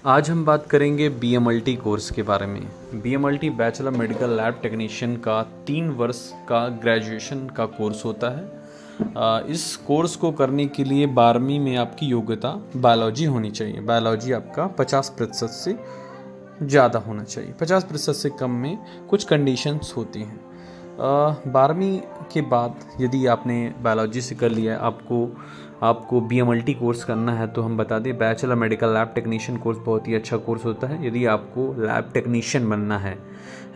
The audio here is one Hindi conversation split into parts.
आज हम बात करेंगे बीएमएलटी कोर्स के बारे में। BMLT bachelor medical lab technician का 3 वर्ष का ग्रेजुएशन का कोर्स होता है। इस कोर्स को करने के लिए 12वीं में आपकी योग्यता बायोलॉजी होनी चाहिए। बायोलॉजी आपका 50% से ज़्यादा होना चाहिए, 50% से कम में कुछ कंडीशंस होती हैं। 12वीं के बाद यदि आपने बायोलॉजी से कर लिया है, आपको बीएमएलटी कोर्स करना है, तो हम बता दें bachelor medical lab technician course बहुत ही अच्छा कोर्स होता है। यदि आपको लैब टेक्नीशियन बनना है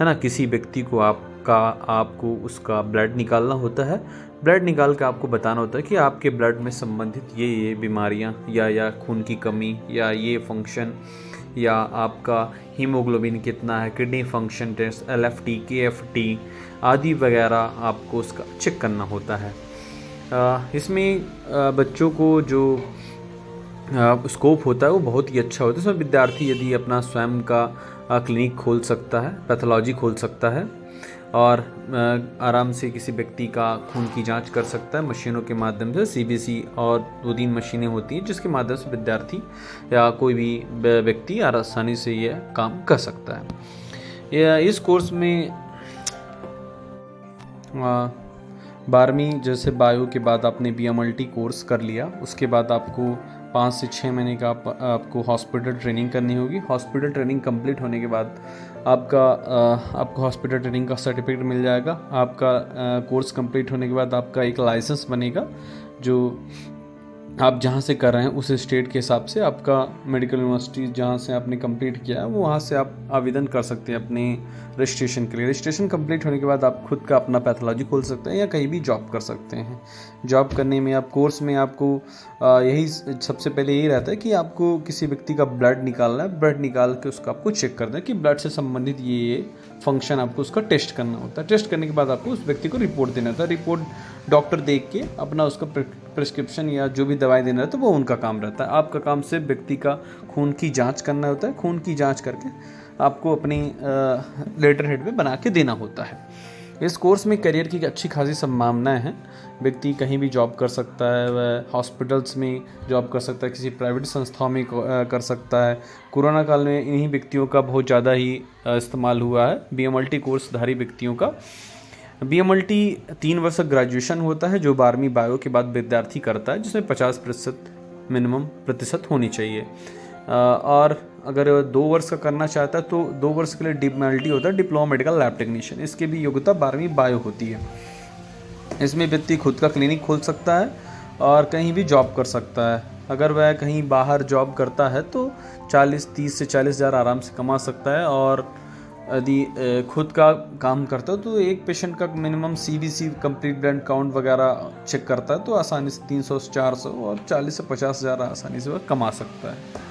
ना, किसी व्यक्ति को आपको उसका ब्लड निकालना होता है। ब्लड निकाल के आपको बताना होता है कि आपके ब्लड में संबंधित ये बीमारियां या खून की कमी या ये फंक्शन या आपका हीमोग्लोबिन कितना है, kidney function test, LFT, KFT आदि वगैरह आपको उसका चेक करना होता है। इसमें बच्चों को जो स्कोप होता है वो बहुत ही अच्छा होता है। इसमें विद्यार्थी यदि अपना स्वयं का क्लिनिक खोल सकता है, पैथोलॉजी खोल सकता है और आराम से किसी व्यक्ति का खून की जांच कर सकता है मशीनों के माध्यम से। सीबीसी और 2-3 मशीनें होती हैं जिसके माध्यम से विद्यार्थी या कोई भी व्यक्ति आसानी से यह काम कर सकता है। इस कोर्स में 12वीं जैसे बायो के बाद आपने बीएमएलटी कोर्स कर लिया, उसके बाद आपको 5 से 6 महीने का आपको हॉस्पिटल ट्रेनिंग करनी होगी। हॉस्पिटल ट्रेनिंग कंप्लीट होने के बाद आपको हॉस्पिटल ट्रेनिंग का सर्टिफिकेट मिल जाएगा। आपका कोर्स कंप्लीट होने के बाद आपका एक लाइसेंस बनेगा, जो आप जहाँ से कर रहे हैं उस स्टेट के हिसाब से आपका मेडिकल यूनिवर्सिटी जहाँ से आपने कंप्लीट किया है वो वहाँ से आप आवेदन कर सकते हैं अपने रजिस्ट्रेशन के लिए। रजिस्ट्रेशन कंप्लीट होने के बाद आप खुद का अपना पैथोलॉजी खोल सकते हैं या कहीं भी जॉब कर सकते हैं। जॉब करने में कोर्स में आपको यही सबसे पहले यही रहता है कि आपको किसी व्यक्ति का ब्लड निकालना है। ब्लड निकाल के उसका आपको चेक करना है कि ब्लड से संबंधित ये फंक्शन आपको उसका टेस्ट करना होता है। टेस्ट करने के बाद आपको उस व्यक्ति को रिपोर्ट देना होता है। रिपोर्ट डॉक्टर देख के अपना उसका प्रिस्क्रिप्शन या जो भी दवाई देना रहता है वो उनका काम रहता है। आपका काम सिर्फ व्यक्ति का खून की जांच करना होता है। खून की जांच करके आपको अपनी लेटर हेड में बना के देना होता है। इस कोर्स में करियर की अच्छी खासी संभावनाएं हैं। व्यक्ति कहीं भी जॉब कर सकता है, वह हॉस्पिटल्स में जॉब कर सकता है, किसी प्राइवेट संस्थाओं में कर सकता है। कोरोना काल में इन्हीं व्यक्तियों का बहुत ज़्यादा ही इस्तेमाल हुआ है, बीएमएलटी कोर्सधारी व्यक्तियों का। बीएमएलटी 3 वर्ष ग्रेजुएशन होता है जो 12वीं बायो के बाद विद्यार्थी करता है, जिसमें 50% मिनिमम प्रतिशत होनी चाहिए। और अगर 2 वर्ष का करना चाहता है तो 2 वर्ष के लिए बीएमएलटी होता है, डिप्लोमा मेडिकल लैब टेक्नीशियन। इसकी भी योग्यता 12वीं बायो होती है। इसमें व्यक्ति खुद का क्लिनिक खोल सकता है और कहीं भी जॉब कर सकता है। अगर वह कहीं बाहर जॉब करता है तो 30 से 40 हज़ार आराम से कमा सकता है। और यदि खुद का काम करता है तो एक पेशेंट का minimum CBC complete blood count वगैरह चेक करता है तो आसानी से 300 से 400 और 40 से 50 हज़ार आसानी से वह कमा सकता है।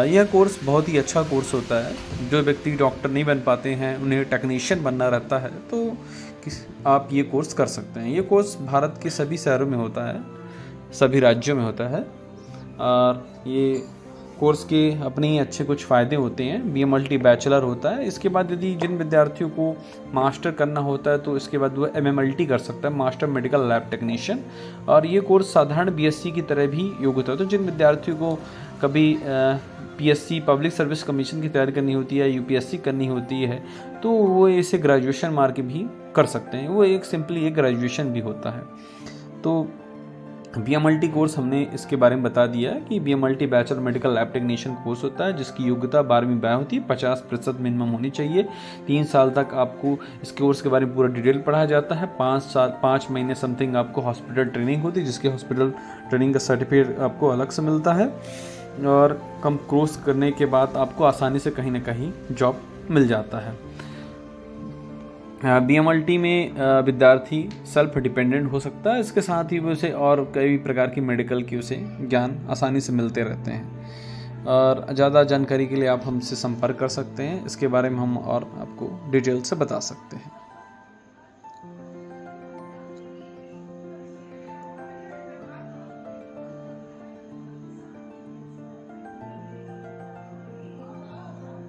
यह कोर्स बहुत ही अच्छा कोर्स होता है। जो व्यक्ति डॉक्टर नहीं बन पाते हैं, उन्हें टेक्नीशियन बनना रहता है, तो आप ये कोर्स कर सकते हैं। ये कोर्स भारत के सभी शहरों में होता है, सभी राज्यों में होता है। और ये कोर्स के अपने ही अच्छे कुछ फ़ायदे होते हैं। बीएमएलटी बैचलर होता है। इसके बाद यदि जिन विद्यार्थियों को मास्टर करना होता है तो इसके बाद वो एमएमएलटी कर सकता है, मास्टर मेडिकल लैब टेक्नीशियन। और ये कोर्स साधारण बीएससी की तरह भी योग्यता होता है। जिन विद्यार्थियों को कभी पीएससी पब्लिक सर्विस कमीशन की तैयारी करनी होती है, यूपीएससी करनी होती है, तो वो इसे ग्रेजुएशन मार के भी कर सकते हैं। वो एक सिंपली एक ग्रेजुएशन भी होता है। तो बीएमएलटी कोर्स हमने इसके बारे में बता दिया है कि BMLT bachelor medical lab technician course होता है जिसकी योग्यता 12वीं बायो होती है, 50% मिनिमम होनी चाहिए। 3 साल तक आपको इस कोर्स के बारे में पूरा डिटेल पढ़ाया जाता है। 5 महीने समथिंग आपको हॉस्पिटल ट्रेनिंग होती है, जिसके हॉस्पिटल ट्रेनिंग का सर्टिफिकेट आपको अलग से मिलता है। और कम कोर्स करने के बाद आपको आसानी से कहीं ना कहीं जॉब मिल जाता है। बीएमएलटी में विद्यार्थी सेल्फ डिपेंडेंट हो सकता है। इसके साथ ही उसे और कई प्रकार की मेडिकल की उसे ज्ञान आसानी से मिलते रहते हैं। और ज़्यादा जानकारी के लिए आप हमसे संपर्क कर सकते हैं। इसके बारे में हम और आपको डिटेल से बता सकते हैं।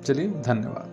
चलिए, धन्यवाद।